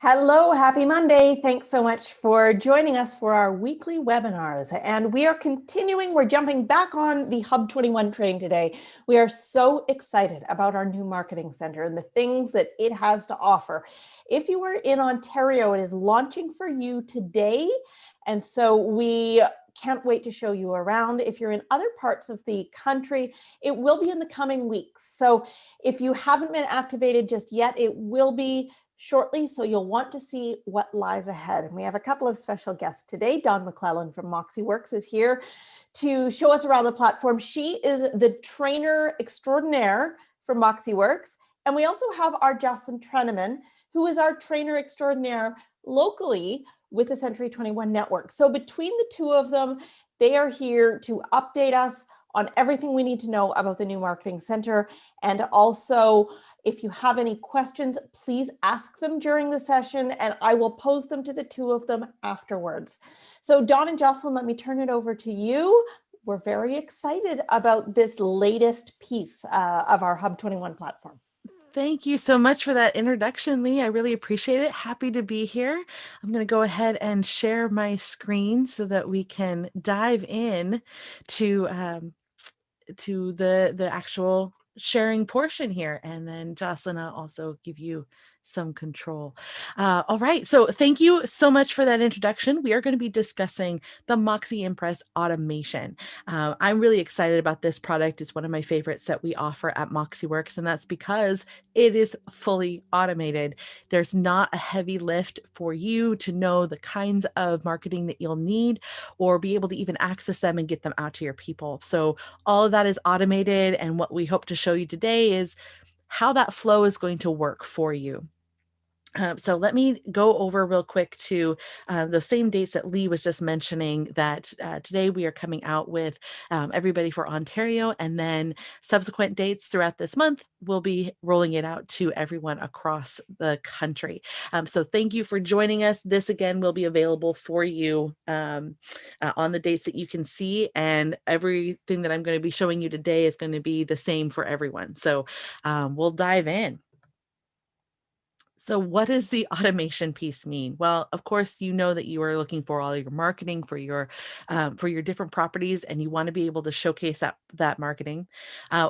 Hello, happy Monday. Thanks so much for joining us for our weekly webinars. And we are continuing, we're jumping back on the Hub 21 train today. We are so excited about our new marketing center and the things that it has to offer. If you are in Ontario, it is launching for you today. And so we can't wait to show you around. If you're in other parts of the country, it will be in the coming weeks. So if you haven't been activated just yet, it will be shortly, so you'll want to see what lies ahead. And we have a couple of special guests today. Dawn McLellan from MoxiWorks is here to show us around the platform. She is the trainer extraordinaire for MoxiWorks. And we also have our Jocelyn Trenaman, who is our trainer extraordinaire locally with the Century 21 network. So between the two of them, they are here to update us on everything we need to know about the new marketing center. And also, if you have any questions, please ask them during the session and I will pose them to the two of them afterwards. So Dawn and Jocelyn, let me turn it over to you. We're very excited about this latest piece of our Hub 21 platform. Thank you so much for that introduction, Lee. I really appreciate it. Happy to be here. I'm going to go ahead and share my screen so that we can dive in to the actual sharing portion here. And then Jocelyn, I'll also give you some control. All right. So thank you so much for that introduction. We are going to be discussing the Moxie Impress automation. I'm really excited about this product. It's one of my favorites that we offer at MoxiWorks, and that's because it is fully automated. There's not a heavy lift for you to know the kinds of marketing that you'll need or be able to even access them and get them out to your people. So all of that is automated. And what we hope to show you today is how that flow is going to work for you. So let me go over real quick to those same dates that Lee was just mentioning, that today we are coming out with everybody for Ontario, and then subsequent dates throughout this month, we'll be rolling it out to everyone across the country. So thank you for joining us. This again will be available for you on the dates that you can see, and everything that I'm going to be showing you today is going to be the same for everyone. So we'll dive in. So what does the automation piece mean? Well, of course, you know that you are looking for all your marketing for your different properties, and you want to be able to showcase that marketing.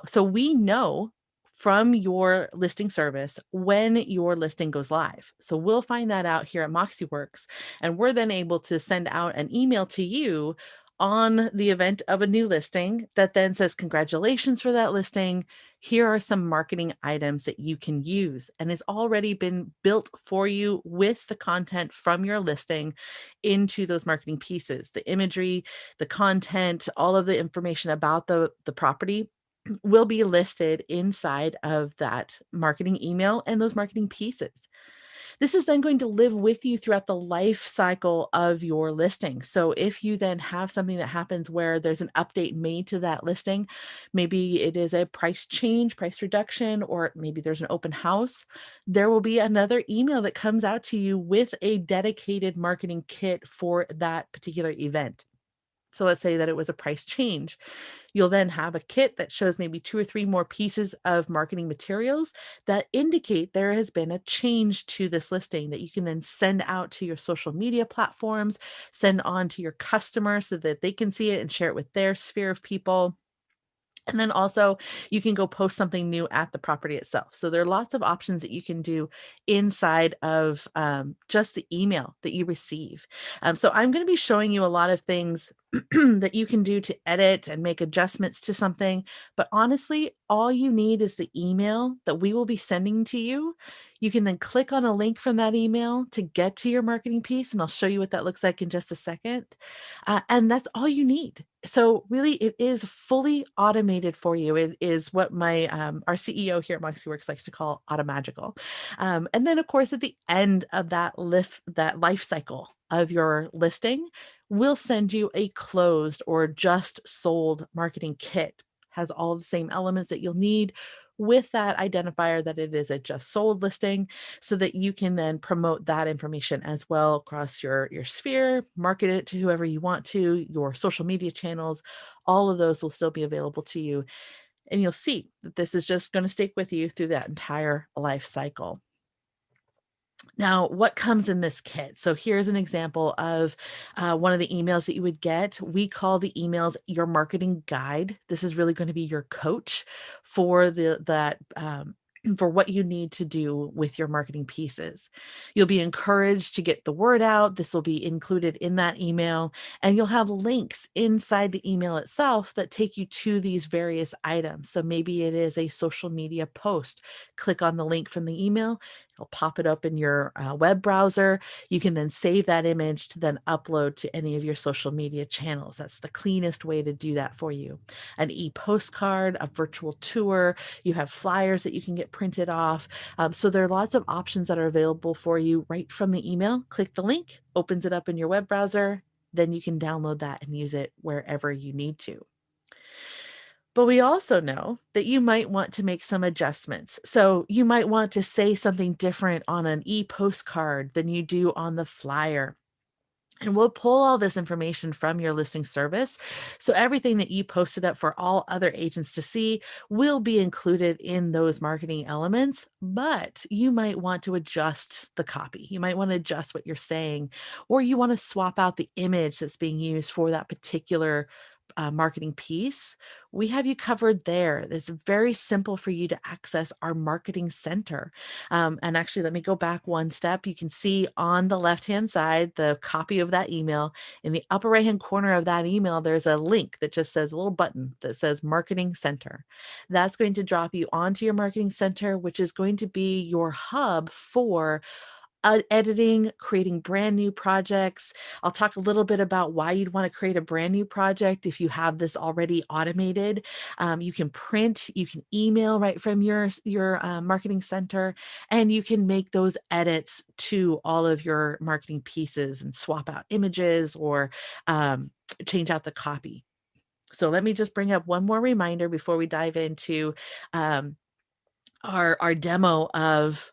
So we know from your listing service when your listing goes live. So we'll find that out here at MoxiWorks, and we're then able to send out an email to you on the event of a new listing that then says, congratulations for that listing. Here are some marketing items that you can use, and it's already been built for you with the content from your listing into those marketing pieces, the imagery, the content, all of the information about the property will be listed inside of that marketing email and those marketing pieces. This is then going to live with you throughout the life cycle of your listing. So if you then have something that happens where there's an update made to that listing, maybe it is a price change, price reduction, or maybe there's an open house, there will be another email that comes out to you with a dedicated marketing kit for that particular event. So let's say that it was a price change. You'll then have a kit that shows maybe 2 or 3 more pieces of marketing materials that indicate there has been a change to this listing that you can then send out to your social media platforms, send on to your customers so that they can see it and share it with their sphere of people. And then also you can go post something new at the property itself. So there are lots of options that you can do inside of just the email that you receive. So I'm going to be showing you a lot of things that you can do to edit and make adjustments to something. But honestly, all you need is the email that we will be sending to you. You can then click on a link from that email to get to your marketing piece, and I'll show you what that looks like in just a second. And that's all you need. So really, it is fully automated for you. It is what my our CEO here at MoxiWorks likes to call automagical. And then, of course, at the end of that life cycle of your listing, we'll send you a closed or just sold marketing kit. Has all the same elements that you'll need with that identifier that it is a just sold listing, so that you can then promote that information as well across your sphere, market it to whoever you want to, your social media channels. All of those will still be available to you. And you'll see that this is just going to stick with you through that entire life cycle. Now, what comes in this kit? So here's an example of one of the emails that you would get. We call the emails your marketing guide. This is really going to be your coach for for what you need to do with your marketing pieces. You'll be encouraged to get the word out. This will be included in that email, and you'll have links inside the email itself that take you to these various items. So maybe it is a social media post. Click on the link from the email. It'll pop it up in your web browser. You can then save that image to then upload to any of your social media channels. That's the cleanest way to do that for you. An e-postcard, a virtual tour, you have flyers that you can get printed off. So there are lots of options that are available for you right from the email. Click the link, opens it up in your web browser, then you can download that and use it wherever you need to. But we also know that you might want to make some adjustments. So you might want to say something different on an e-postcard than you do on the flyer. And we'll pull all this information from your listing service. So everything that you posted up for all other agents to see will be included in those marketing elements, but you might want to adjust the copy. You might want to adjust what you're saying, or you want to swap out the image that's being used for that particular marketing piece. We have you covered there. It's very simple for you to access our marketing center. And actually, let me go back one step. You can see on the left-hand side, the copy of that email. In the upper right-hand corner of that email, there's a link that just says a little button that says Marketing Center. That's going to drop you onto your Marketing Center, which is going to be your hub for editing, creating brand new projects. I'll talk a little bit about why you'd want to create a brand new project if you have this already automated. You can print, you can email right from your marketing center, and you can make those edits to all of your marketing pieces and swap out images or change out the copy. So let me just bring up one more reminder before we dive into our demo of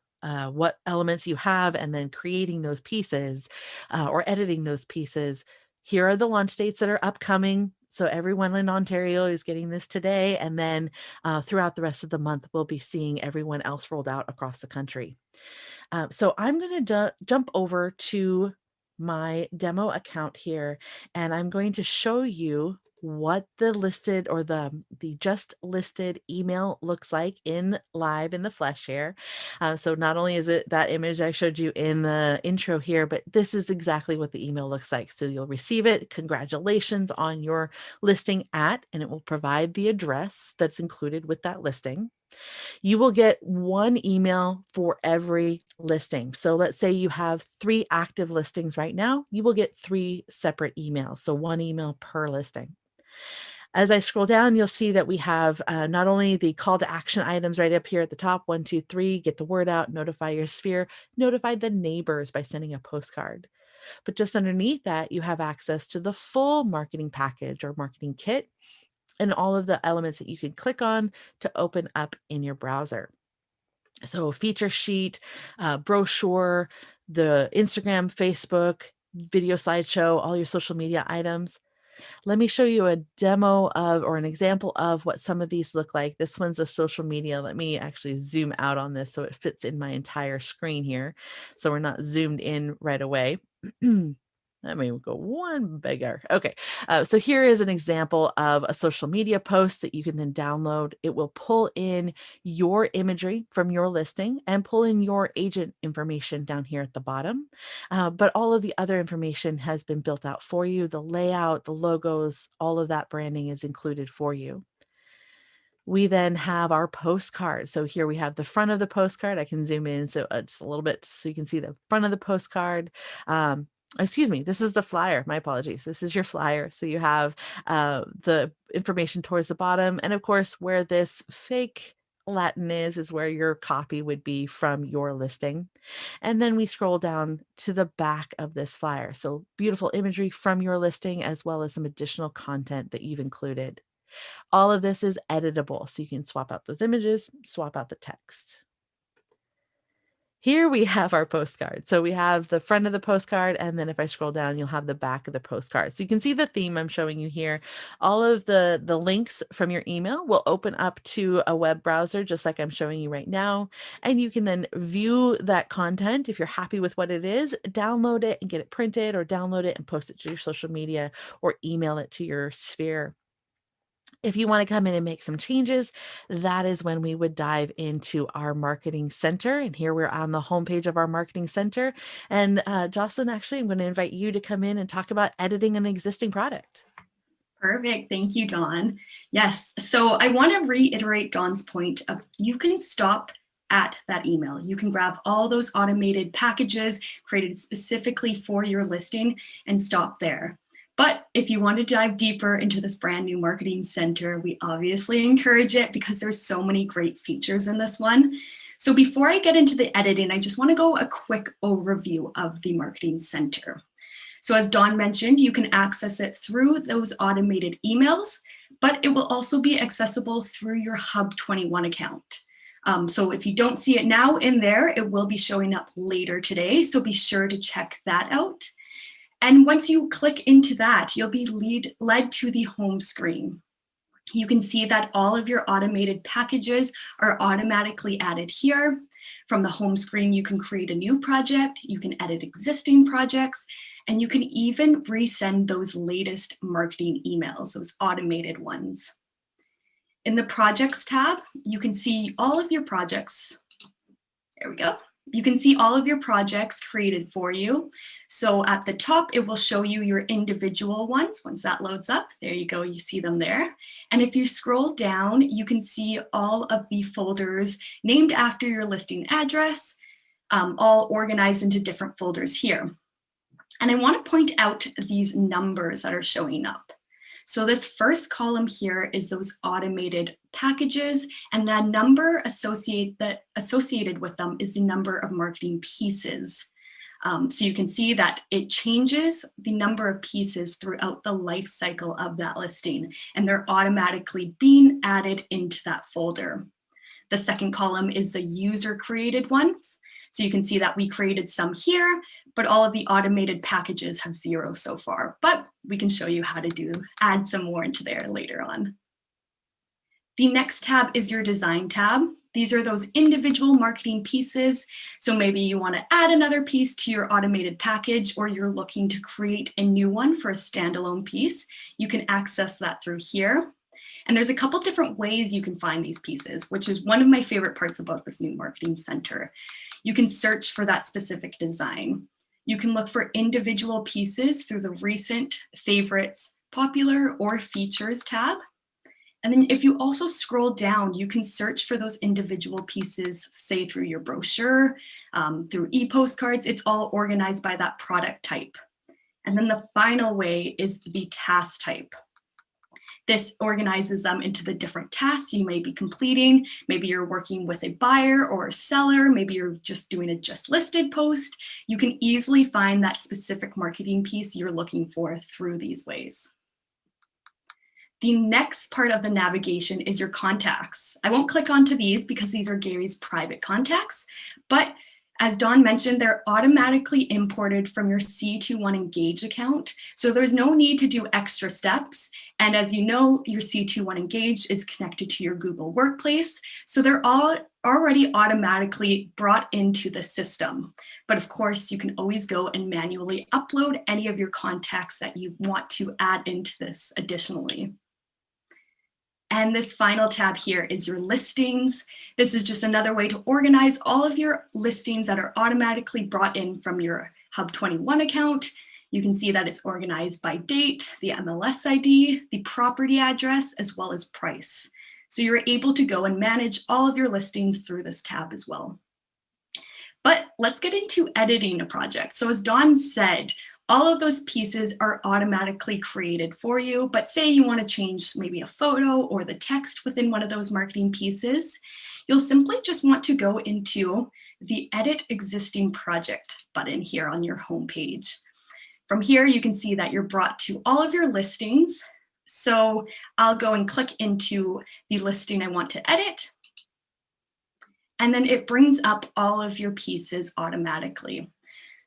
what elements you have and then creating those pieces or editing those pieces. Here are the launch dates that are upcoming. So everyone in Ontario is getting this today. And then throughout the rest of the month, we'll be seeing everyone else rolled out across the country. So I'm going to jump over to my demo account here, and I'm going to show you what the listed or the just listed email looks like in live in the flesh here. So not only is it that image I showed you in the intro here, but this is exactly what the email looks like. So you'll receive it. Congratulations on your listing at, and it will provide the address that's included with that listing. You will get one email for every listing. So let's say you have 3 active listings right now, you will get 3 separate emails. So one email per listing. As I scroll down, you'll see that we have not only the call to action items right up here at the top, 1, 2, 3, get the word out, notify your sphere, notify the neighbors by sending a postcard. But just underneath that, you have access to the full marketing package or marketing kit and all of the elements that you can click on to open up in your browser. So feature sheet, brochure, the Instagram, Facebook, video slideshow, all your social media items. Let me show you a demo of or an example of what some of these look like. This one's a social media. Let me actually zoom out on this so it fits in my entire screen here. So we're not zoomed in right away. Let me go one bigger. Okay, so here is an example of a social media post that you can then download. It will pull in your imagery from your listing and pull in your agent information down here at the bottom. But all of the other information has been built out for you. The layout, the logos, all of that branding is included for you. We then have our postcard. So here we have the front of the postcard. I can zoom in so just a little bit so you can see the front of the postcard. Excuse me, this is the flyer. My apologies. This is your flyer. So you have the information towards the bottom. And of course, where this fake Latin is where your copy would be from your listing. And then we scroll down to the back of this flyer. So beautiful imagery from your listing, as well as some additional content that you've included. All of this is editable, so you can swap out those images, swap out the text. Here we have our postcard. So we have the front of the postcard, and then if I scroll down, you'll have the back of the postcard. So you can see the theme I'm showing you here. All of the links from your email will open up to a web browser, just like I'm showing you right now. And you can then view that content. If you're happy with what it is, download it and get it printed, or download it and post it to your social media, or email it to your sphere. If you want to come in and make some changes, that is when we would dive into our marketing center. And here we're on the homepage of our marketing center. And Jocelyn, actually, I'm going to invite you to come in and talk about editing an existing product. Perfect. Thank you, Dawn. Yes. So I want to reiterate Dawn's point of you can stop at that email. You can grab all those automated packages created specifically for your listing and stop there. But if you want to dive deeper into this brand new marketing center, we obviously encourage it because there's so many great features in this one. So before I get into the editing, I just want to go a quick overview of the marketing center. So as Dawn mentioned, you can access it through those automated emails, but it will also be accessible through your Hub 21 account. So if you don't see it now in there, it will be showing up later today. So be sure to check that out. And once you click into that, you'll be led to the home screen. You can see that all of your automated packages are automatically added here. From the home screen, you can create a new project, you can edit existing projects, and you can even resend those latest marketing emails, those automated ones. In the Projects tab, you can see all of your projects. There we go. You can see all of your projects created for you. So at the top, it will show you your individual ones. Once that loads up, there you go, you see them there. And if you scroll down, you can see all of the folders named after your listing address, all organized into different folders here. And I want to point out these numbers that are showing up. So this first column here is those automated packages, and that number associated with them is the number of marketing pieces. So you can see that it changes the number of pieces throughout the life cycle of that listing, and they're automatically being added into that folder. The second column is the user created ones. So you can see that we created some here, but all of the automated packages have 0 so far, but we can show you how to add some more into there later on. The next tab is your design tab. These are those individual marketing pieces. So maybe you want to add another piece to your automated package, or you're looking to create a new one for a standalone piece. You can access that through here. And there's a couple different ways you can find these pieces, which is one of my favorite parts about this new marketing center. You can search for that specific design. You can look for individual pieces through the recent favorites, popular, or features tab. And then if you also scroll down, you can search for those individual pieces, say through your brochure, through e-postcards. It's all organized by that product type. And then the final way is the task type. This organizes them into the different tasks you may be completing. Maybe you're working with a buyer or a seller. Maybe you're just doing a just listed post. You can easily find that specific marketing piece you're looking for through these ways. The next part of the navigation is your contacts. I won't click onto these because these are Gary's private contacts, but as Dawn mentioned, they're automatically imported from your C21 Engage account. So there's no need to do extra steps. And as you know, your C21 Engage is connected to your Google Workplace. So they're all already automatically brought into the system. But of course, you can always go and manually upload any of your contacts that you want to add into this additionally. And this final tab here is your listings. This is just another way to organize all of your listings that are automatically brought in from your Hub 21 account. You can see that it's organized by date, the MLS ID, the property address, as well as price. So you're able to go and manage all of your listings through this tab as well. But let's get into editing a project. So as Dawn said, all of those pieces are automatically created for you, but say you want to change maybe a photo or the text within one of those marketing pieces, you'll simply just want to go into the Edit Existing Project button here on your homepage. From here, you can see that you're brought to all of your listings. So I'll go and click into the listing I want to edit. And then it brings up all of your pieces automatically.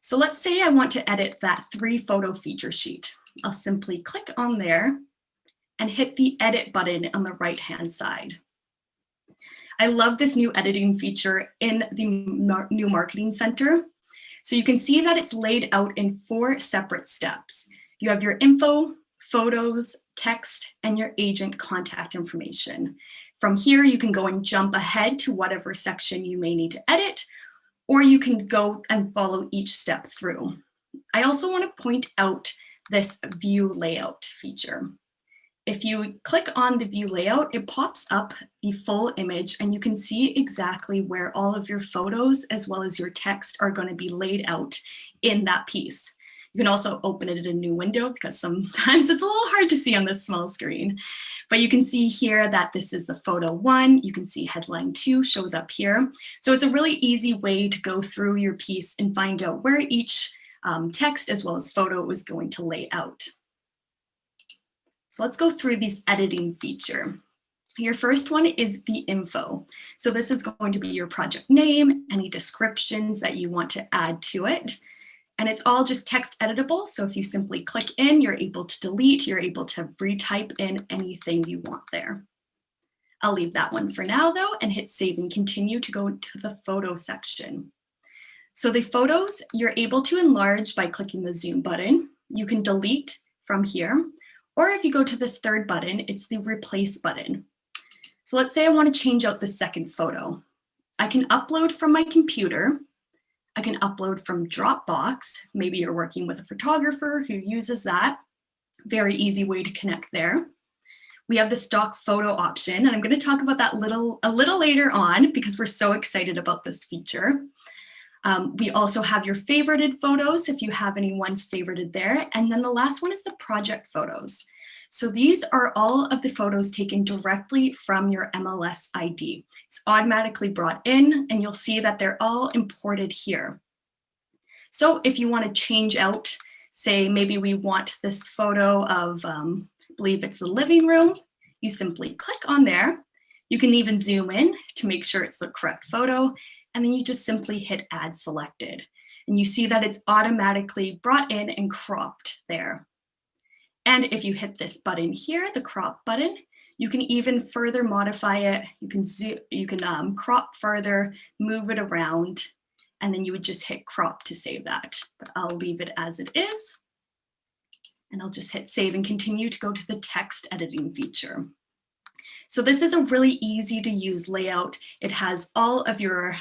So let's say I want to edit that 3-photo feature sheet. I'll simply click on there and hit the edit button on the right-hand side. I love this new editing feature in the new Marketing Center. So you can see that it's laid out in 4 separate steps. You have your info, photos, text, and your agent contact information. From here, you can go and jump ahead to whatever section you may need to edit, or you can go and follow each step through. I also want to point out this view layout feature. If you click on the view layout, it pops up the full image and you can see exactly where all of your photos as well as your text are going to be laid out in that piece. You can also open it in a new window because sometimes it's a little hard to see on this small screen. But you can see here that this is the photo 1. You can see headline 2 shows up here. So it's a really easy way to go through your piece and find out where each text as well as photo is going to lay out. So let's go through this editing feature. Your first one is the info. So this is going to be your project name, any descriptions that you want to add to it. And it's all just text editable. So if you simply click in, you're able to delete, you're able to retype in anything you want there. I'll leave that one for now though, and hit save and continue to go to the photo section. So the photos, you're able to enlarge by clicking the zoom button. You can delete from here. Or if you go to this 3rd button, it's the replace button. So let's say I want to change out the 2nd photo. I can upload from my computer. I can upload from Dropbox. Maybe you're working with a photographer who uses that. Very easy way to connect there. We have the stock photo option, and I'm going to talk about that a little later on because we're so excited about this feature. We also have your favorited photos if you have any ones favorited there. And then the last one is the project photos. So these are all of the photos taken directly from your MLS ID. It's automatically brought in and you'll see that they're all imported here. So if you want to change out, say maybe we want this photo of, I believe it's the living room, you simply click on there. You can even zoom in to make sure it's the correct photo. And then you just simply hit add selected. And you see that it's automatically brought in and cropped there. And if you hit this button here, the crop button, you can even further modify it. You can crop further, move it around, and then you would just hit crop to save that. But I'll leave it as it is. And I'll just hit save and continue to go to the text editing feature. So this is a really easy to use layout. It has all of your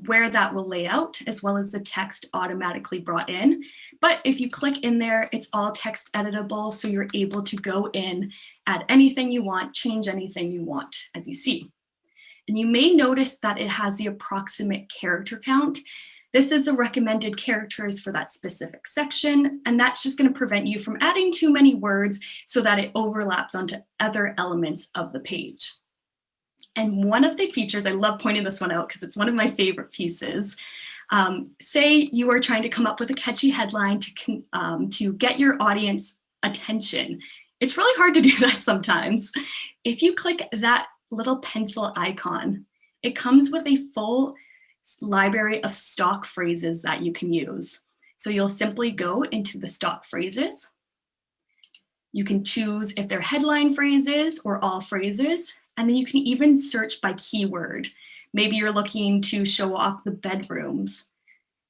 where that will lay out as well as the text automatically brought in. But if you click in there, it's all text editable. So you're able to go in, add anything you want, change anything you want, as you see. And you may notice that it has the approximate character count. This is the recommended characters for that specific section, and that's just going to prevent you from adding too many words so that it overlaps onto other elements of the page. And one of the features, I love pointing this one out because it's one of my favorite pieces. Say you are trying to come up with a catchy headline to get your audience attention. It's really hard to do that sometimes. If you click that little pencil icon, it comes with a full library of stock phrases that you can use. So you'll simply go into the stock phrases. You can choose if they're headline phrases or all phrases, and then you can even search by keyword. Maybe you're looking to show off the bedrooms.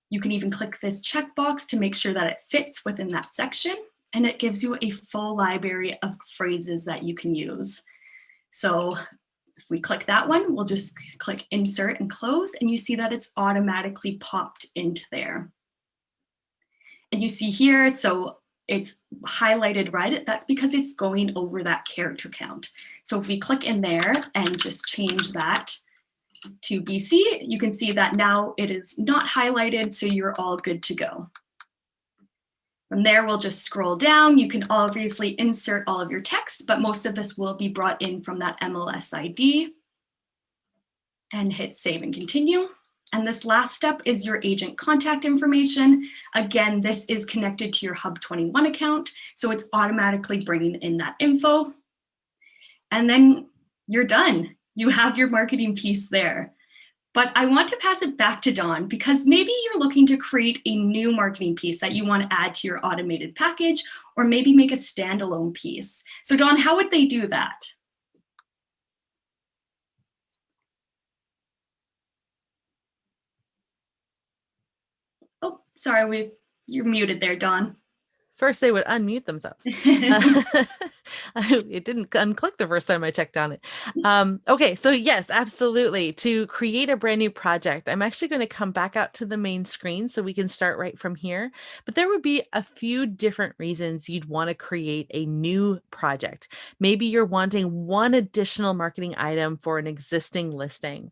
You can even click this checkbox to make sure that it fits within that section, and it gives you a full library of phrases that you can use. So if we click that one, we'll just click insert and close, and you see that it's automatically popped into there. And you see here, so it's highlighted red. That's because it's going over that character count. So if we click in there and just change that to BC, you can see that now it is not highlighted, so you're all good to go. From there, we'll just scroll down. You can obviously insert all of your text, but most of this will be brought in from that MLS ID. And hit save and continue. And this last step is your agent contact information. Again, this is connected to your Hub 21 account, so it's automatically bringing in that info. And then you're done. You have your marketing piece there. But I want to pass it back to Dawn because maybe you're looking to create a new marketing piece that you want to add to your automated package, or maybe make a standalone piece. So Dawn, how would they do that? Oh, sorry, you're muted there, Dawn. First, they would unmute themselves. It didn't unclick the first time I checked on it. Okay, so yes, absolutely. To create a brand new project, I'm actually going to come back out to the main screen so we can start right from here. But there would be a few different reasons you'd want to create a new project. Maybe you're wanting one additional marketing item for an existing listing.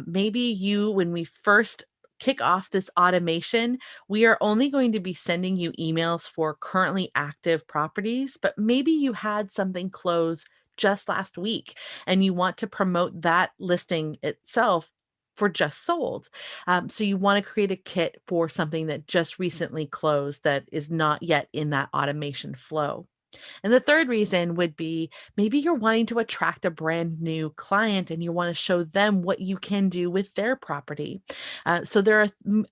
Maybe you, when we first kick off this automation, we are only going to be sending you emails for currently active properties, but maybe you had something close just last week and you want to promote that listing itself for just sold. So you want to create a kit for something that just recently closed that is not yet in that automation flow. And the third reason would be maybe you're wanting to attract a brand new client and you want to show them what you can do with their property. So there are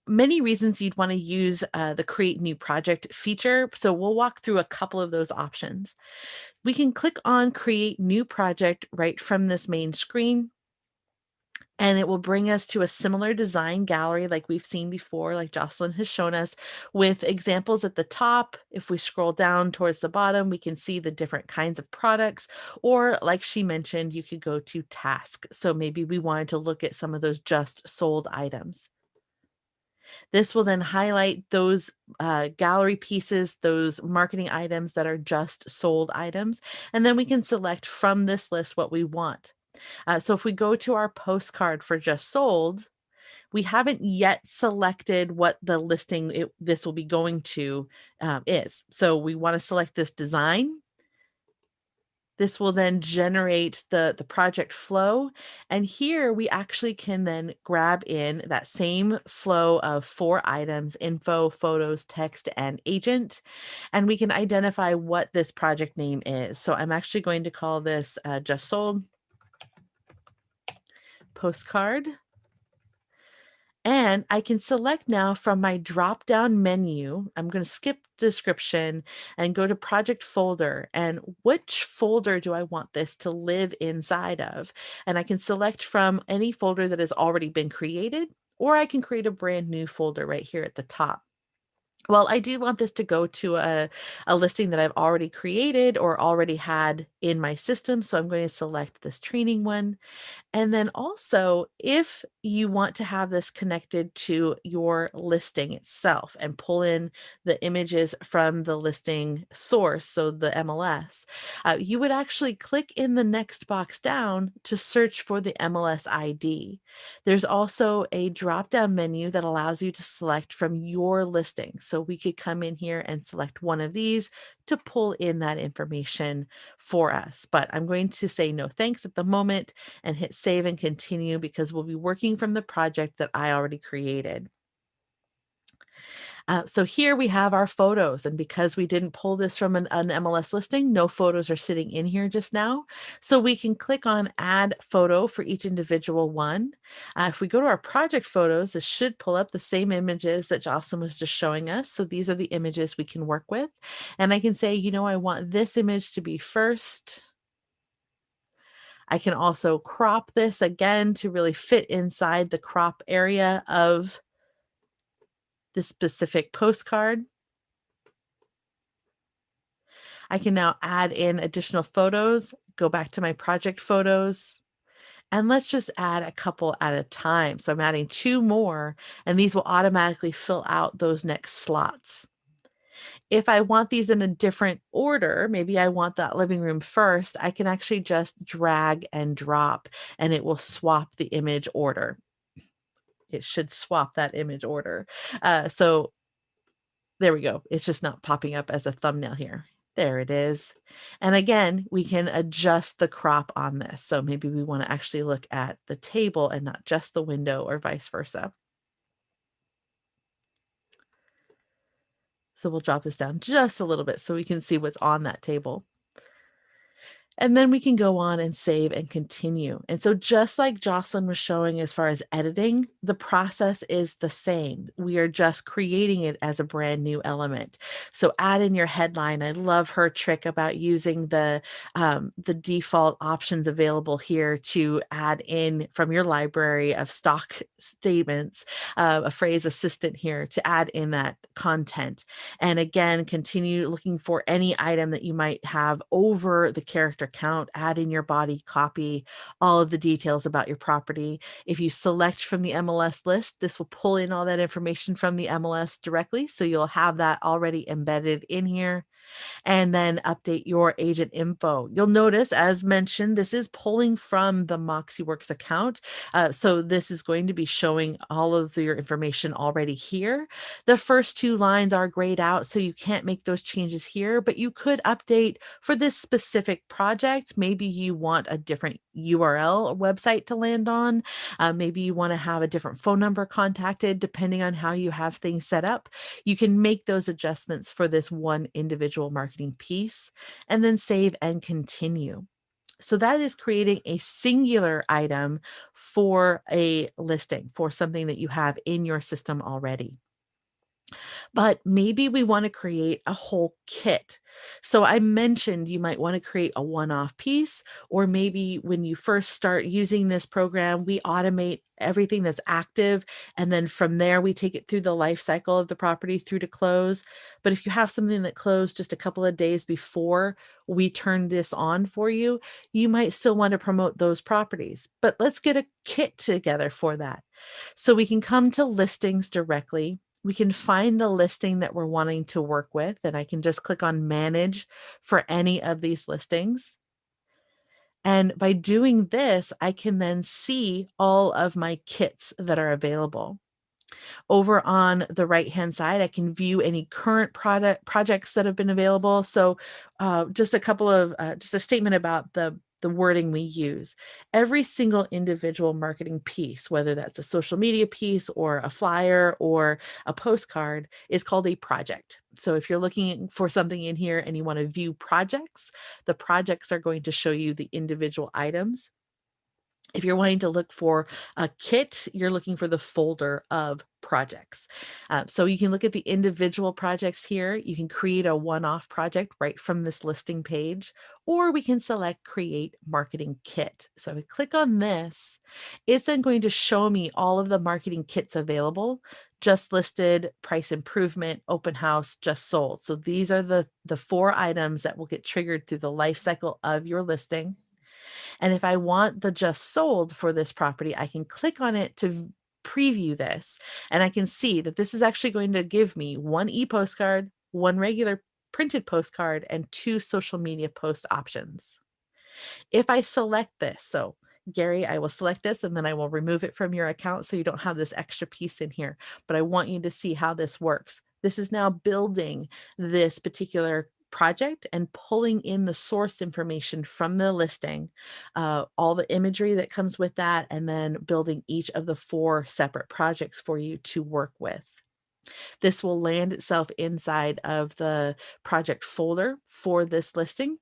many reasons you'd want to use the Create New Project feature. So we'll walk through a couple of those options. We can click on Create New Project right from this main screen. And it will bring us to a similar design gallery like we've seen before, like Jocelyn has shown us, with examples at the top. If we scroll down towards the bottom, we can see the different kinds of products. Or like she mentioned, you could go to task. So maybe we wanted to look at some of those just sold items. This will then highlight those gallery pieces, those marketing items that are just sold items. And then we can select from this list what we want. So if we go to our postcard for just sold, we haven't yet selected what the listing this will be going to is. So we want to select this design. This will then generate the project flow. And here we actually can then grab in that same flow of 4 items: info, photos, text, and agent. And we can identify what this project name is. So I'm actually going to call this just sold postcard. And I can select now from my drop-down menu. I'm going to skip description and go to project folder. And which folder do I want this to live inside of? And I can select from any folder that has already been created, or I can create a brand new folder right here at the top. Well, I do want this to go to a listing that I've already created or already had in my system. So I'm going to select this training one. And then also, if you want to have this connected to your listing itself and pull in the images from the listing source, so the MLS, you would actually click in the next box down to search for the MLS ID. There's also a drop-down menu that allows you to select from your listing. So we could come in here and select one of these to pull in that information for us. But I'm going to say no thanks at the moment and hit save and continue because we'll be working from the project that I already created. So here we have our photos, and because we didn't pull this from an MLS listing, no photos are sitting in here just now. So we can click on add photo for each individual one. If we go to our project photos, this should pull up the same images that Jocelyn was just showing us. So these are the images we can work with. And I can say, you know, I want this image to be first. I can also crop this again to really fit inside the crop area of this specific postcard. I can now add in additional photos, go back to my project photos, and let's just add a couple at a time. So I'm adding 2 more, and these will automatically fill out those next slots. If I want these in a different order, maybe I want that living room first, I can actually just drag and drop, and it will swap the image order. It should swap that image order. So there we go. It's just not popping up as a thumbnail here. There it is. And again, we can adjust the crop on this. So maybe we want to actually look at the table and not just the window, or vice versa. So we'll drop this down just a little bit so we can see what's on that table. And then we can go on and save and continue. And so just like Jocelyn was showing as far as editing, the process is the same. We are just creating it as a brand new element. So add in your headline. I love her trick about using the default options available here to add in from your library of stock statements, a phrase assistant here to add in that content. And again, continue looking for any item that you might have over the character count, add in your body copy, all of the details about your property. If you select from the MLS list, this will pull in all that information from the MLS directly. So you'll have that already embedded in here. And then update your agent info. You'll notice, as mentioned, this is pulling from the MoxiWorks account. So this is going to be showing all of your information already here. The first two lines are grayed out, so you can't make those changes here, but you could update for this specific project. Maybe you want a different URL or website to land on. Maybe you want to have a different phone number contacted, depending on how you have things set up. You can make those adjustments for this one individual marketing piece and then save and continue. So that is creating a singular item for a listing, for something that you have in your system already. But maybe we want to create a whole kit. So I mentioned you might want to create a one-off piece, or maybe when you first start using this program, we automate everything that's active. And then from there, we take it through the life cycle of the property through to close. But if you have something that closed just a couple of days before we turn this on for you, you might still want to promote those properties. But let's get a kit together for that. So we can come to listings directly. We can find the listing that we're wanting to work with, and I can just click on manage for any of these listings. And by doing this, I can then see all of my kits that are available. Over on the right-hand side, I can view any current projects that have been available. So just a statement about the wording we use. Every single individual marketing piece, whether that's a social media piece or a flyer or a postcard, is called a project. So if you're looking for something in here and you want to view projects, the projects are going to show you the individual items. If you're wanting to look for a kit, you're looking for the folder of projects. So you can look at the individual projects here. You can create a one-off project right from this listing page, or we can select create marketing kit. So if I click on this, it's then going to show me all of the marketing kits available, just listed, price improvement, open house, just sold. So these are the 4 items that will get triggered through the life cycle of your listing. And if I want the just sold for this property, I can click on it to preview this. And I can see that this is actually going to give me 1 e-postcard, 1 regular printed postcard, and 2 social media post options. If I select this, so Gary, I will select this and then I will remove it from your account so you don't have this extra piece in here. But I want you to see how this works. This is now building this particular project and pulling in the source information from the listing, all the imagery that comes with that, and then building each of the 4 separate projects for you to work with. This will land itself inside of the project folder for this listing.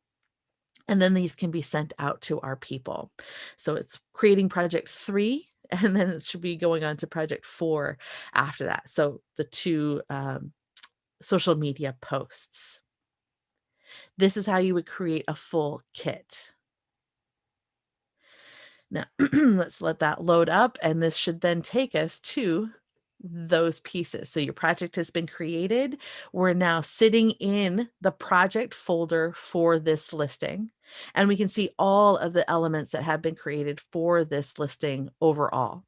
And then these can be sent out to our people. So it's creating project 3, and then it should be going on to project 4 after that. So the 2 social media posts. This is how you would create a full kit. Now, let's let that load up, and this should then take us to those pieces. So your project has been created. We're now sitting in the project folder for this listing, and we can see all of the elements that have been created for this listing overall.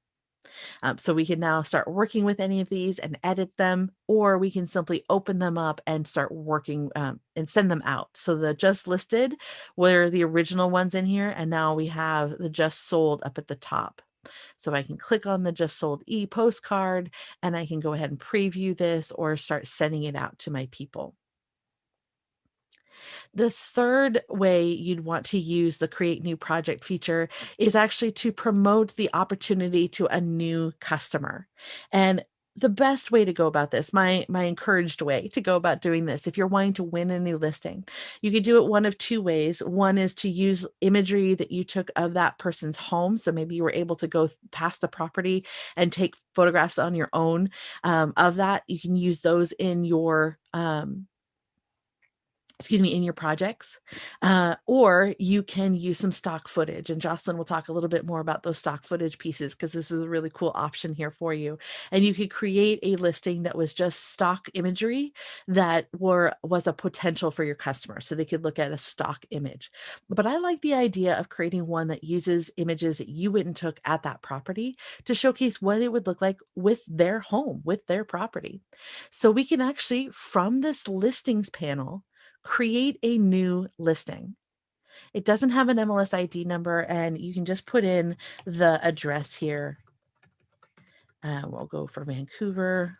So we can now start working with any of these and edit them, or we can simply open them up and start working and send them out. So the just listed were the original ones in here, and now we have the just sold up at the top. So I can click on the just sold e-postcard and I can go ahead and preview this or start sending it out to my people. The third way you'd want to use the create new project feature is actually to promote the opportunity to a new customer. And the best way to go about this, my encouraged way to go about doing this, if you're wanting to win a new listing, you could do it one of two ways. One is to use imagery that you took of that person's home. So maybe you were able to go past the property and take photographs on your own of that. You can use those in your in your projects, or you can use some stock footage. And Jocelyn will talk a little bit more about those stock footage pieces, because this is a really cool option here for you. And you could create a listing that was just stock imagery that was a potential for your customer. So they could look at a stock image. But I like the idea of creating one that uses images that you went and took at that property to showcase what it would look like with their home, with their property. So we can actually, from this listings panel, create a new listing. It doesn't have an MLS ID number, and you can just put in the address here. We'll go for Vancouver.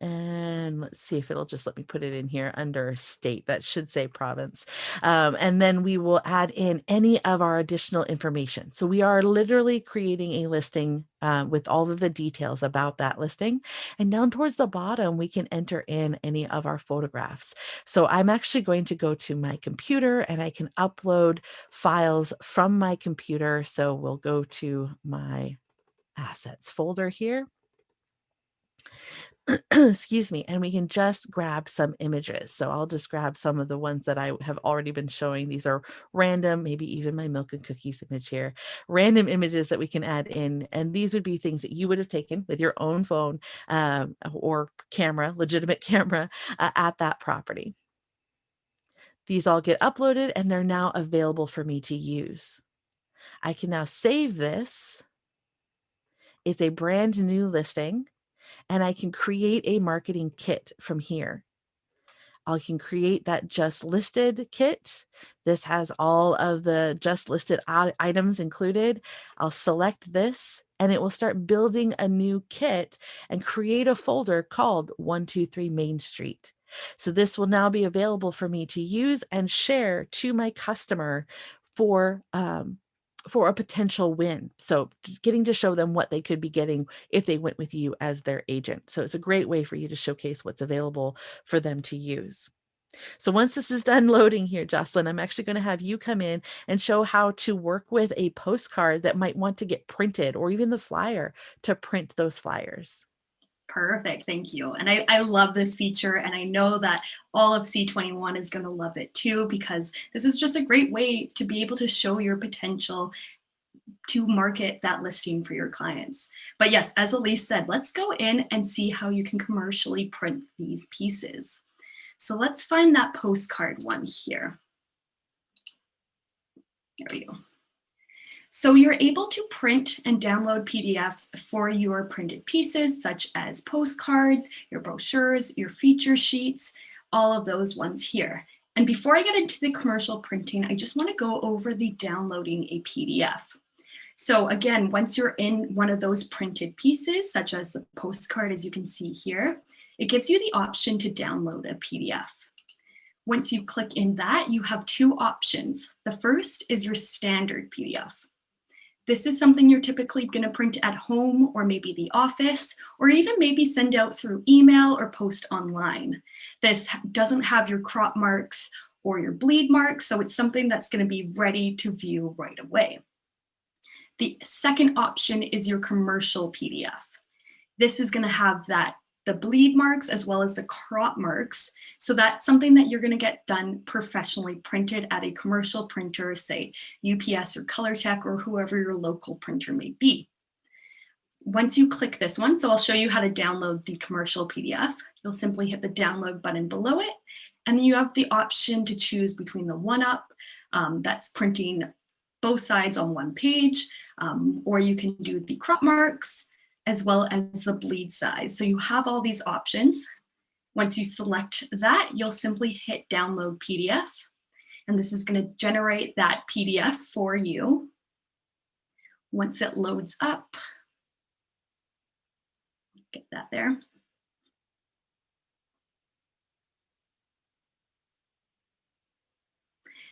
And let's see if it'll just let me put it in here under state. That should say province. And then we will add in any of our additional information. So we are literally creating a listing with all of the details about that listing. And down towards the bottom, we can enter in any of our photographs. So I'm actually going to go to my computer and I can upload files from my computer. So we'll go to my assets folder here. Excuse me, and we can just grab some images. So I'll just grab some of the ones that I have already been showing. These are random, maybe even my milk and cookies image here, random images that we can add in. And these would be things that you would have taken with your own phone or camera, legitimate camera at that property. These all get uploaded and they're now available for me to use. I can now save this. It's a brand new listing. And I can create a marketing kit from here. I can create that just listed kit. This has all of the just listed items included. I'll select this and it will start building a new kit and create a folder called 123 Main Street. So this will now be available for me to use and share to my customer for a potential win. So getting to show them what they could be getting if they went with you as their agent. So it's a great way for you to showcase what's available for them to use. So once this is done loading here, Jocelyn, I'm actually going to have you come in and show how to work with a postcard that might want to get printed, or even the flyer to print those flyers. Perfect, thank you. And I love this feature, and I know that all of C21 is going to love it too, because this is just a great way to be able to show your potential to market that listing for your clients. But yes, as Elise said, let's go in and see how you can commercially print these pieces. So let's find that postcard one here. There we go. So you're able to print and download PDFs for your printed pieces, such as postcards, your brochures, your feature sheets, all of those ones here. And before I get into the commercial printing, I just want to go over the downloading a PDF. So again, once you're in one of those printed pieces, such as the postcard, as you can see here, it gives you the option to download a PDF. Once you click in that, you have two options. The first is your standard PDF. This is something you're typically going to print at home, or maybe the office, or even maybe send out through email or post online. This doesn't have your crop marks or your bleed marks, so it's something that's going to be ready to view right away. The second option is your commercial PDF. This is going to have the bleed marks as well as the crop marks. So that's something that you're going to get done professionally printed at a commercial printer, say UPS or ColorTech or whoever your local printer may be. Once you click this one, so I'll show you how to download the commercial PDF. You'll simply hit the download button below it, and then you have the option to choose between the one-up, that's printing both sides on one page, or you can do the crop marks, as well as the bleed size. So you have all these options. Once you select that, you'll simply hit download PDF, and this is going to generate that PDF for you. Once it loads up, get that there.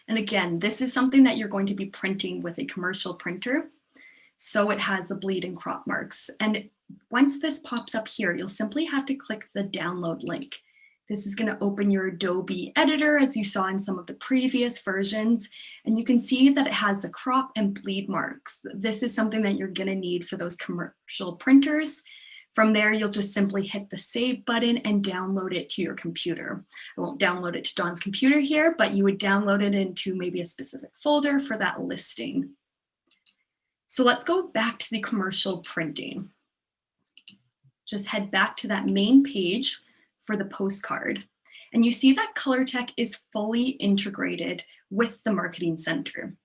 And again, this is something that you're going to be printing with a commercial printer. So it has the bleed and crop marks. And Once this pops up here, you'll simply have to click the download link. This is going to open your Adobe editor, as you saw in some of the previous versions, and you can see that it has the crop and bleed marks. This is something that you're going to need for those commercial printers. From there, you'll just simply hit the save button and download it to your computer. I won't download it to Dawn's computer here, but you would download it into maybe a specific folder for that listing. So let's go back to the commercial printing. Just head back to that main page for the postcard. And you see that ColorTech is fully integrated with the Marketing Center.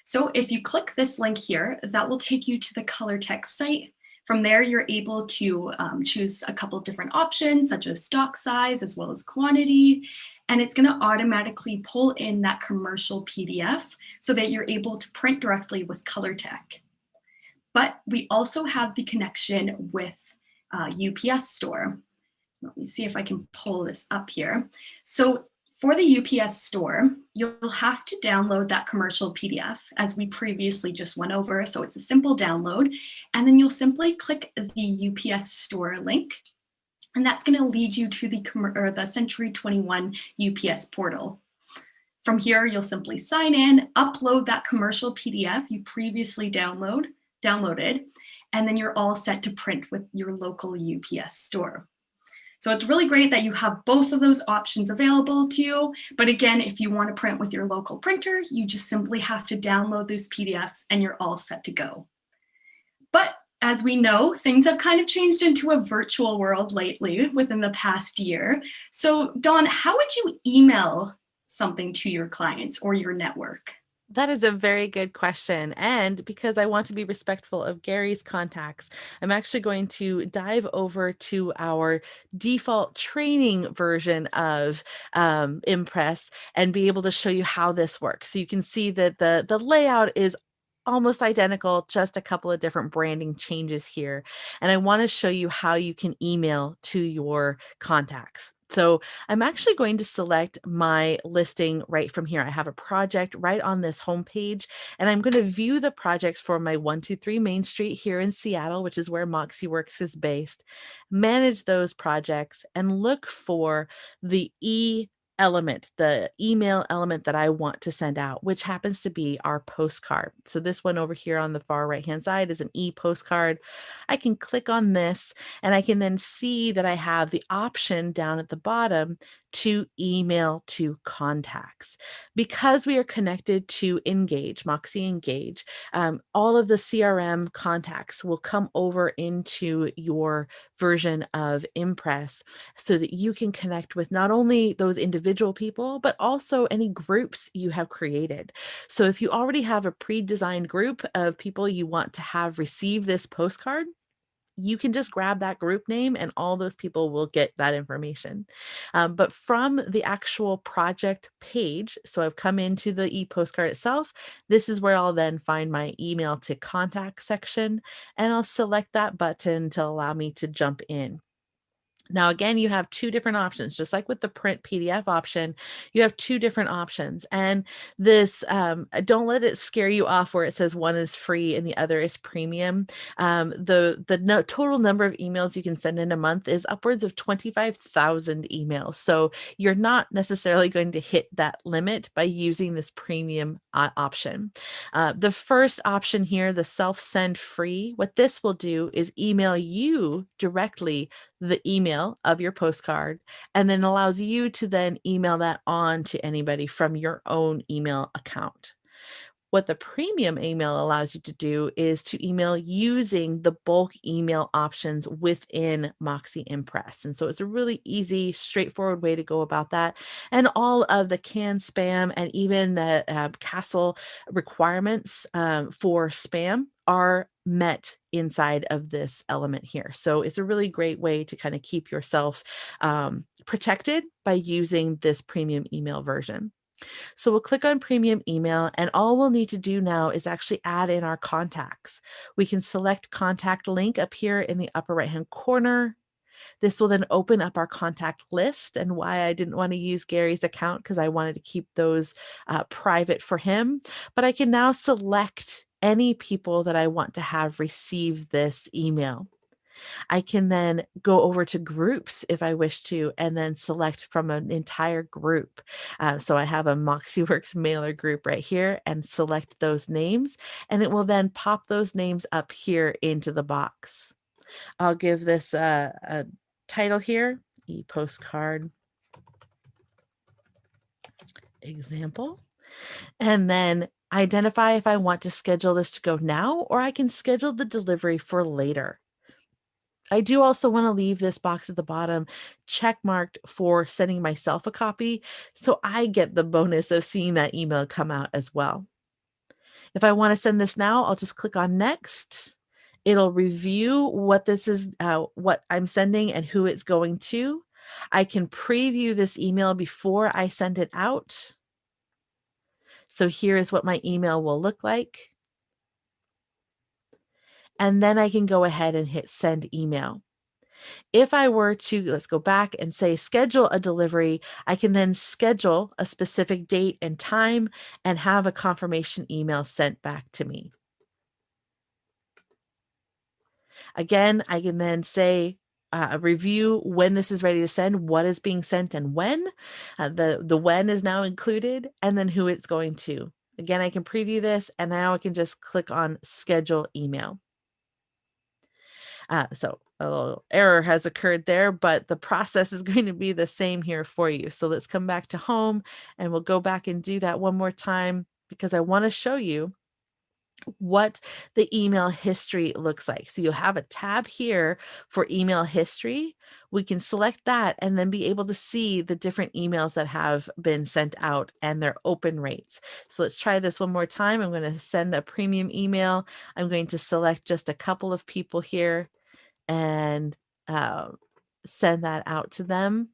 So if you click this link here, that will take you to the ColorTech site. From there, you're able to choose a couple different options, such as stock size as well as quantity. And it's going to automatically pull in that commercial PDF so that you're able to print directly with ColorTech. But we also have the connection with UPS Store. Let me see if I can pull this up here. So for the UPS Store, you'll have to download that commercial PDF as we previously just went over. So it's a simple download. And then you'll simply click the UPS Store link. And that's going to lead you to the Century 21 UPS portal. From here, you'll simply sign in, upload that commercial PDF you previously downloaded, and then you're all set to print with your local UPS store. So it's really great that you have both of those options available to you. But again, if you want to print with your local printer, you just simply have to download those PDFs and you're all set to go. But as we know, things have kind of changed into a virtual world lately within the past year. So Dawn, how would you email something to your clients or your network? That is a very good question. And because I want to be respectful of Gary's contacts, I'm actually going to dive over to our default training version of Impress and be able to show you how this works. So you can see that the layout is almost identical, just a couple of different branding changes here. And I want to show you how you can email to your contacts. So I'm actually going to select my listing right from here. I have a project right on this homepage, and I'm going to view the projects for my 123 Main Street here in Seattle, which is where MoxiWorks is based, manage those projects, and look for the element, the email element that I want to send out, which happens to be our postcard. So this one over here on the far right-hand side is an e-postcard. I can click on this and I can then see that I have the option down at the bottom to email to contacts. Because we are connected to Engage, Moxie Engage, all of the CRM contacts will come over into your version of Impress so that you can connect with not only those individual people, but also any groups you have created. So if you already have a pre-designed group of people you want to have receive this postcard, you can just grab that group name and all those people will get that information. But from the actual project page, so I've come into the e-postcard itself, this is where I'll then find my email to contact section, and I'll select that button to allow me to jump in. Now, again, you have two different options, just like with the print PDF option, you have two different options. And this, don't let it scare you off where it says one is free and the other is premium. The total number of emails you can send in a month is upwards of 25,000 emails. So you're not necessarily going to hit that limit by using this premium option. The first option here, the self-send free, what this will do is email you directly the email of your postcard, and then allows you to then email that on to anybody from your own email account. What the premium email allows you to do is to email using the bulk email options within Moxie Impress. And so it's a really easy, straightforward way to go about that. And all of the CAN spam and even the CASL requirements for spam are met inside of this element here. So it's a really great way to kind of keep yourself protected by using this premium email version. So we'll click on premium email, and all we'll need to do now is actually add in our contacts. We can select contact link up here in the upper right-hand corner. This will then open up our contact list, and why I didn't want to use Gary's account because I wanted to keep those private for him. But I can now select any people that I want to have receive this email. I can then go over to groups if I wish to, and then select from an entire group. So I have a MoxiWorks mailer group right here and select those names, and it will then pop those names up here into the box. I'll give this a title here, e-postcard example, and then identify if I want to schedule this to go now, or I can schedule the delivery for later. I do also want to leave this box at the bottom check marked for sending myself a copy, so I get the bonus of seeing that email come out as well. If I want to send this now, I'll just click on next. It'll review what this is, what I'm sending and who it's going to. I can preview this email before I send it out. So here is what my email will look like. And then I can go ahead and hit send email. If I were to, let's go back and say schedule a delivery, I can then schedule a specific date and time and have a confirmation email sent back to me. Again, I can then say review when this is ready to send, what is being sent and when. The when is now included, and then who it's going to. Again, I can preview this, and now I can just click on schedule email. So a little error has occurred there, but the process is going to be the same here for you. So let's come back to home, and we'll go back and do that one more time because I want to show you what the email history looks like. So you'll have a tab here for email history. We can select that and then be able to see the different emails that have been sent out and their open rates. So let's try this one more time. I'm going to send a premium email. I'm going to select just a couple of people here and send that out to them.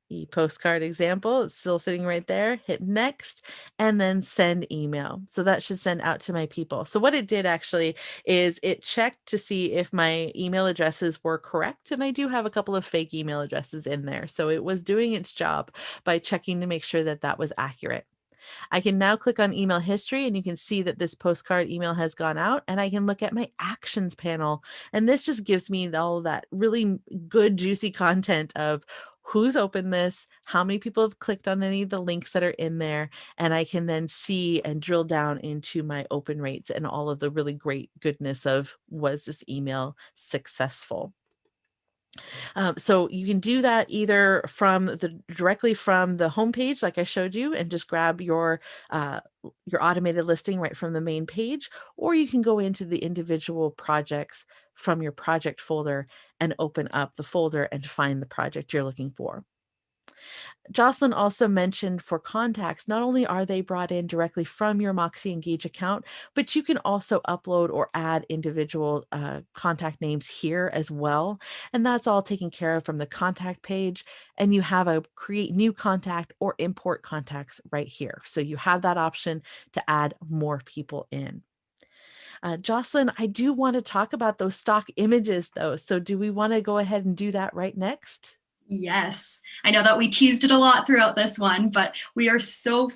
E-postcard example, it's still sitting right there. Hit next and then send email. So that should send out to my people. So what it did actually is it checked to see if my email addresses were correct. And I do have a couple of fake email addresses in there. So it was doing its job by checking to make sure that that was accurate. I can now click on email history and you can see that this postcard email has gone out, and I can look at my actions panel. And this just gives me all that really good, juicy content of who's opened this, how many people have clicked on any of the links that are in there. And I can then see and drill down into my open rates and all of the really great goodness of, was this email successful? So you can do that either directly from the homepage, like I showed you, and just grab your automated listing right from the main page, or you can go into the individual projects from your project folder and open up the folder and find the project you're looking for. Jocelyn also mentioned for contacts, not only are they brought in directly from your Moxie Engage account, but you can also upload or add individual contact names here as well. And that's all taken care of from the contact page. And you have a create new contact or import contacts right here. So you have that option to add more people in. Jocelyn, I do want to talk about those stock images though. So do we want to go ahead and do that right next? Yes, I know that we teased it a lot throughout this one, but we are so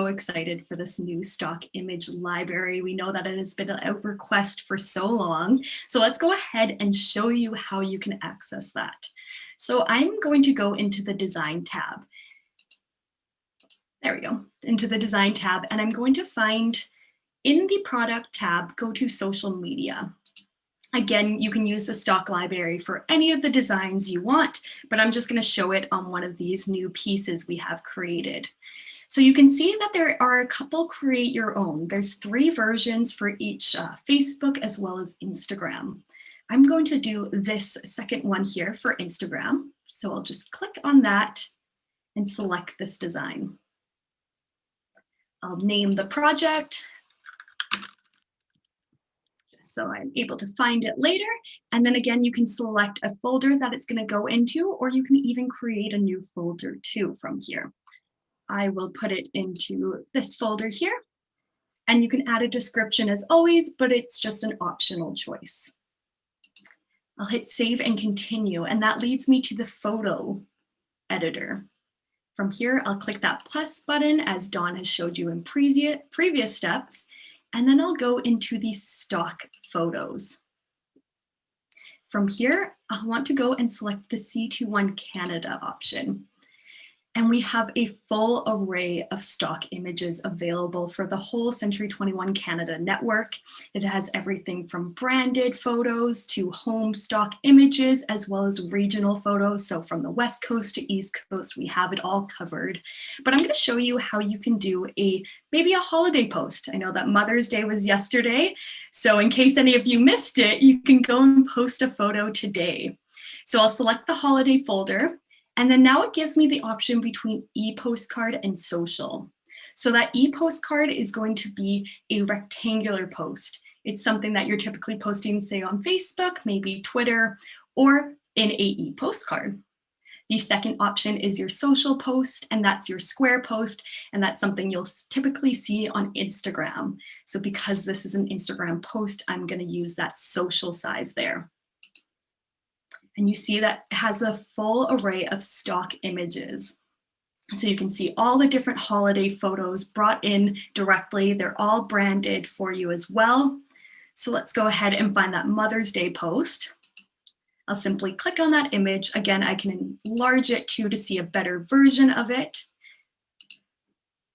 excited for this new stock image library. We know that it has been a request for so long. So let's go ahead and show you how you can access that. So I'm going to go into the design tab. There we go, into the design tab, and I'm going to find in the product tab, go to social media. Again, you can use the stock library for any of the designs you want, but I'm just going to show it on one of these new pieces we have created. So you can see that there are a couple create your own. There's 3 versions for each Facebook as well as Instagram. I'm going to do this second one here for Instagram. So I'll just click on that and select this design. I'll name the project, so I'm able to find it later. And then again, you can select a folder that it's going to go into, or you can even create a new folder too from here. I will put it into this folder here, and you can add a description as always, but it's just an optional choice. I'll hit save and continue, and that leads me to the photo editor. From here, I'll click that plus button as Dawn has showed you in previous steps, And then I'll go into the stock photos. From here, I'll want to go and select the C21 Canada option. And we have a full array of stock images available for the whole Century 21 Canada network. It has everything from branded photos to home stock images, as well as regional photos. So from the West Coast to East Coast, we have it all covered. But I'm going to show you how you can do maybe a holiday post. I know that Mother's Day was yesterday. So in case any of you missed it, you can go and post a photo today. So I'll select the holiday folder. And then now it gives me the option between e-postcard and social. So that e-postcard is going to be a rectangular post. It's something that you're typically posting, say, on Facebook, maybe Twitter, or in a e-postcard. The second option is your social post, and that's your square post, and that's something you'll typically see on Instagram. So because this is an Instagram post, I'm going to use that social size there. And you see that it has a full array of stock images. So you can see all the different holiday photos brought in directly. They're all branded for you as well. So let's go ahead and find that Mother's Day post. I'll simply click on that image. Again, I can enlarge it too to see a better version of it.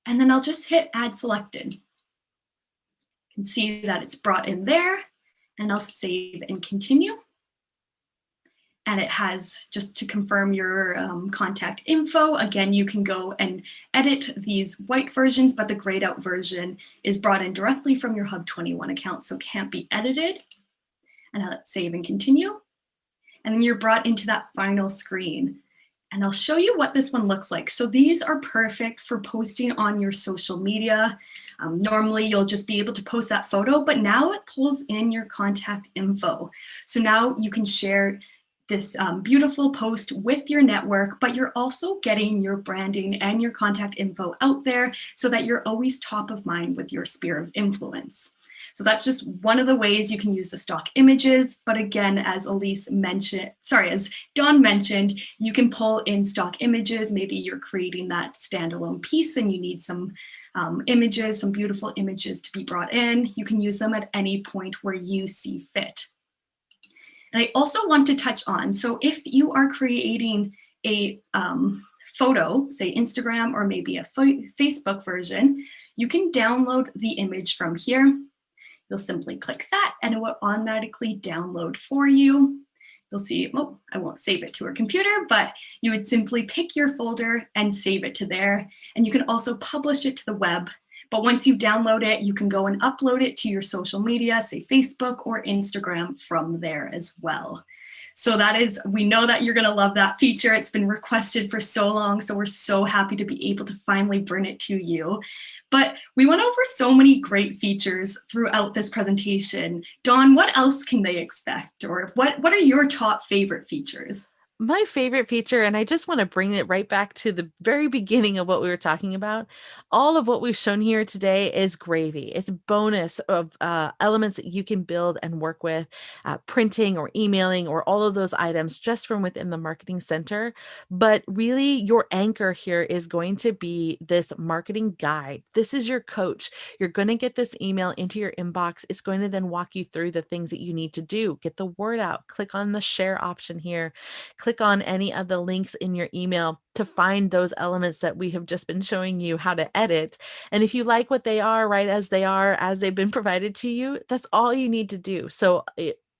And then I'll just hit Add Selected. You can see that it's brought in there, and I'll save and continue. And it has, just to confirm your contact info, again, you can go and edit these white versions, but the grayed out version is brought in directly from your Hub 21 account, so can't be edited. And now let's save and continue. And then you're brought into that final screen. And I'll show you what this one looks like. So these are perfect for posting on your social media. Normally you'll just be able to post that photo, but now it pulls in your contact info. So now you can share this beautiful post with your network, but you're also getting your branding and your contact info out there so that you're always top of mind with your sphere of influence. So that's just one of the ways you can use the stock images. But again, as Dawn mentioned, you can pull in stock images. Maybe you're creating that standalone piece and you need some images, some beautiful images to be brought in. You can use them at any point where you see fit. And I also want to touch on, so if you are creating a photo, say Instagram or maybe a Facebook version, you can download the image from here. You'll simply click that and it will automatically download for you. You'll see, oh, I won't save it to our computer, but you would simply pick your folder and save it to there. And you can also publish it to the web. But once you download it, you can go and upload it to your social media, say Facebook or Instagram from there as well. So that is, we know that you're going to love that feature. It's been requested for so long, so we're so happy to be able to finally bring it to you. But we went over so many great features throughout this presentation. Dawn, what else can they expect? Or what are your top favorite features? My favorite feature, and I just want to bring it right back to the very beginning of what we were talking about. All of what we've shown here today is gravy. It's a bonus of elements that you can build and work with, printing or emailing or all of those items just from within the Marketing Center. But really, your anchor here is going to be this marketing guide. This is your coach. You're going to get this email into your inbox. It's going to then walk you through the things that you need to do. Get the word out. Click on the share option here. Click on any of the links in your email to find those elements that we have just been showing you how to edit. And if you like what they are, right as they are, as they've been provided to you, that's all you need to do. So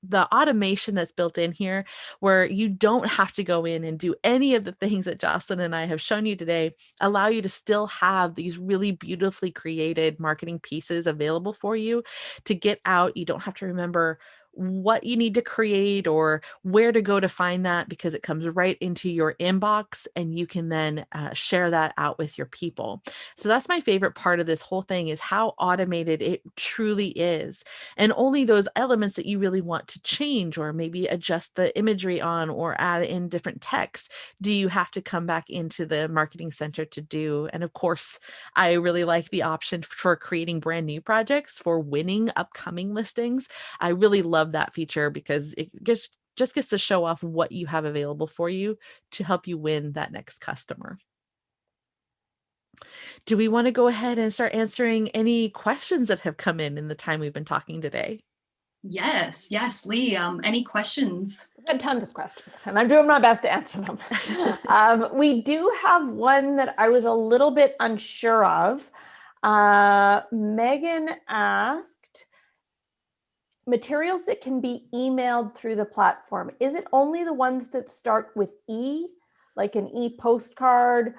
the automation that's built in here, where you don't have to go in and do any of the things that Jocelyn and I have shown you today, allow you to still have these really beautifully created marketing pieces available for you to get out. You don't have to remember what you need to create or where to go to find that, because it comes right into your inbox and you can then share that out with your people. So that's my favorite part of this whole thing, is how automated it truly is. And only those elements that you really want to change or maybe adjust the imagery on or add in different text do you have to come back into the Marketing Center to do. And of course, I really like the option for creating brand new projects for winning upcoming listings. I really love that feature because it just gets to show off what you have available for you to help you win that next customer. Do we want to go ahead and start answering any questions that have come in the time we've been talking today? Yes, yes, Lee. Any questions? I've had tons of questions, and I'm doing my best to answer them. We do have one that I was a little bit unsure of. Megan asked, materials that can be emailed through the platform, is it only the ones that start with E, like an e-postcard?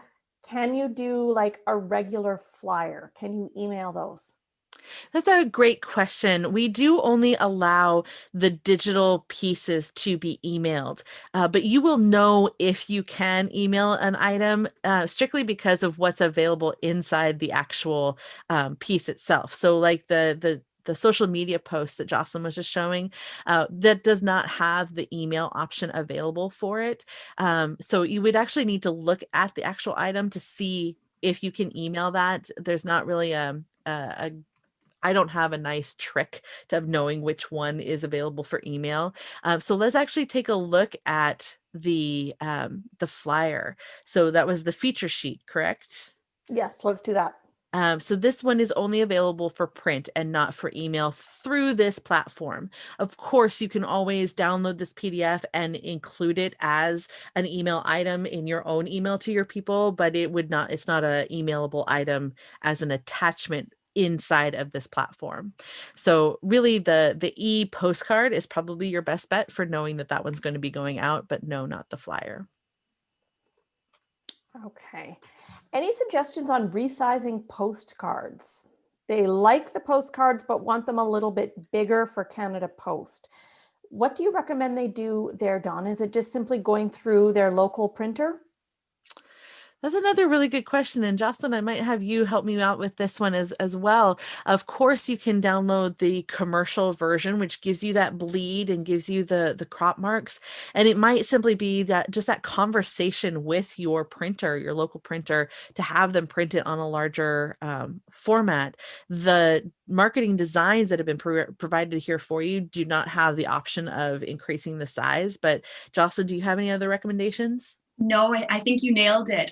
Can you do like a regular flyer? Can you email those? That's a great question. We do only allow the digital pieces to be emailed, but you will know if you can email an item strictly because of what's available inside the actual piece itself. So like the social media post that Jocelyn was just showing, that does not have the email option available for it. So you would actually need to look at the actual item to see if you can email that. There's not really I don't have a nice trick of knowing which one is available for email. So let's actually take a look at the flyer. So that was the feature sheet, correct? Yes, let's do that. So this one is only available for print and not for email through this platform. Of course, you can always download this PDF and include it as an email item in your own email to your people, but it's not a emailable item as an attachment inside of this platform. So really the e-postcard is probably your best bet for knowing that that one's going to be going out, but no, not the flyer. Okay. Any suggestions on resizing postcards? They like the postcards, but want them a little bit bigger for Canada Post. What do you recommend they do there, Dawn? Is it just simply going through their local printer? That's another really good question. And Jocelyn, I might have you help me out with this one as well. Of course, you can download the commercial version, which gives you that bleed and gives you the crop marks. And it might simply be that just that conversation with your printer, your local printer, to have them print it on a larger format. The marketing designs that have been provided here for you do not have the option of increasing the size. But Jocelyn, do you have any other recommendations? No, I think you nailed it.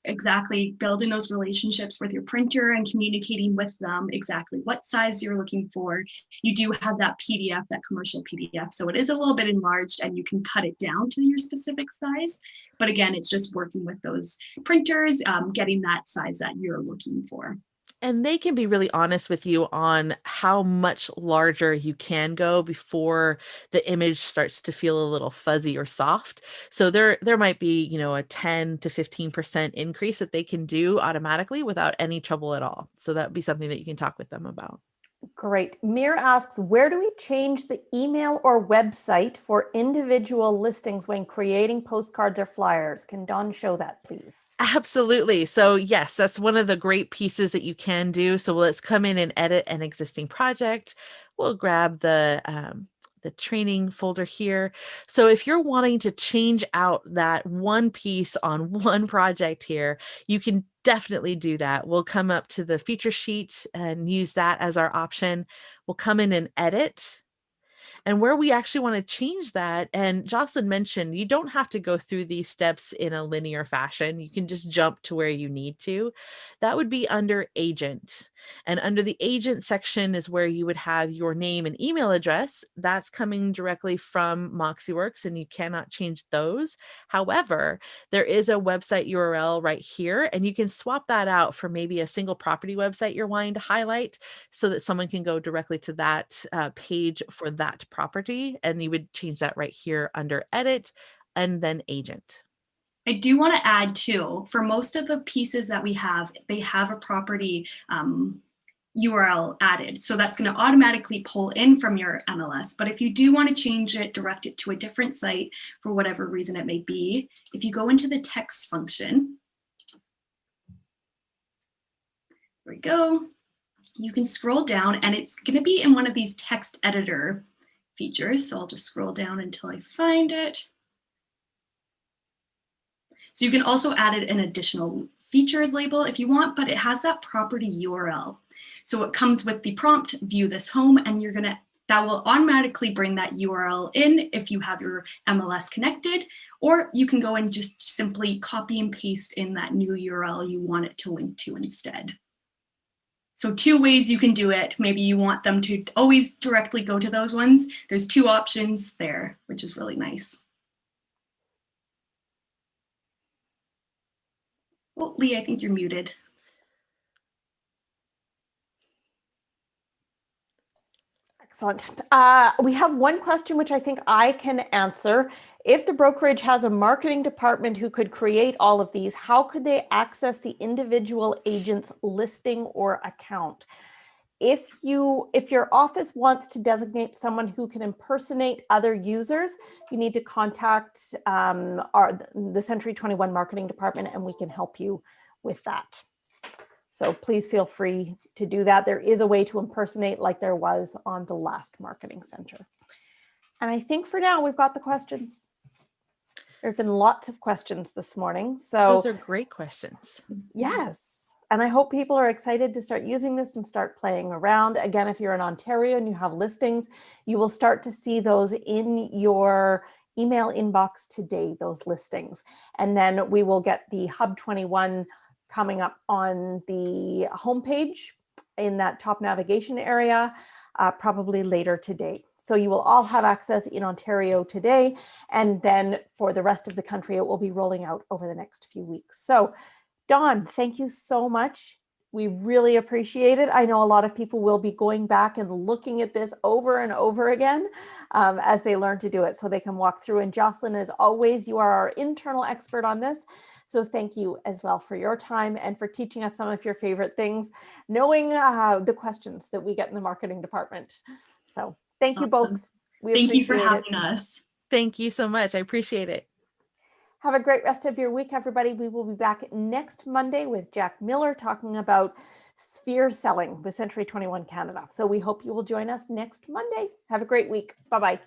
Exactly, building those relationships with your printer and communicating with them exactly what size you're looking for. You do have that PDF, that commercial PDF, so it is a little bit enlarged and you can cut it down to your specific size. But again, it's just working with those printers, getting that size that you're looking for. And they can be really honest with you on how much larger you can go before the image starts to feel a little fuzzy or soft. So there might be, a 10 to 15% increase that they can do automatically without any trouble at all. So that would be something that you can talk with them about. Great. Mir asks, where do we change the email or website for individual listings when creating postcards or flyers? Can Dawn show that, please? Absolutely. So yes, that's one of the great pieces that you can do. So let's come in and edit an existing project. We'll grab the training folder here. So if you're wanting to change out that one piece on one project here, you can definitely do that. We'll come up to the feature sheet and use that as our option. We'll come in and edit. And where we actually want to change that, and Jocelyn mentioned, you don't have to go through these steps in a linear fashion. You can just jump to where you need to. That would be under agent. And under the agent section is where you would have your name and email address. That's coming directly from MoxiWorks, and you cannot change those. However, there is a website URL right here, and you can swap that out for maybe a single property website you're wanting to highlight so that someone can go directly to that page for that property, and you would change that right here under edit and then agent. I do want to add too, for most of the pieces that we have, they have a property URL added. So that's going to automatically pull in from your MLS. But if you do want to change it, direct it to a different site for whatever reason it may be, if you go into the text function, there we go, you can scroll down and it's going to be in one of these text editor features. So I'll just scroll down until I find it. So you can also add an additional features label if you want, but it has that property URL. So it comes with the prompt, view this home, and that will automatically bring that URL in if you have your MLS connected, or you can go and just simply copy and paste in that new URL you want it to link to instead. So 2 ways you can do it. Maybe you want them to always directly go to those ones. There's 2 options there, which is really nice. Well, Lee, I think you're muted. Excellent. We have one question which I think I can answer. If the brokerage has a marketing department who could create all of these, how could they access the individual agent's listing or account? If your office wants to designate someone who can impersonate other users, you need to contact the Century 21 marketing department, and we can help you with that. So please feel free to do that. There is a way to impersonate like there was on the last marketing center. And I think for now we've got the questions. There have been lots of questions this morning. So those are great questions. Yes. And I hope people are excited to start using this and start playing around. Again, if you're in Ontario and you have listings, you will start to see those in your email inbox today, those listings. And then we will get the Hub 21 coming up on the homepage in that top navigation area, probably later today. So you will all have access in Ontario today, and then for the rest of the country, it will be rolling out over the next few weeks. So Dawn, thank you so much. We really appreciate it. I know a lot of people will be going back and looking at this over and over again as they learn to do it, so they can walk through. And Jocelyn, as always, you are our internal expert on this. So thank you as well for your time and for teaching us some of your favorite things, knowing the questions that we get in the marketing department. So thank you both. Thank you for having us. Thank you so much. I appreciate it. Have a great rest of your week, everybody. We will be back next Monday with Jack Miller talking about sphere selling with Century 21 Canada. So we hope you will join us next Monday. Have a great week. Bye-bye.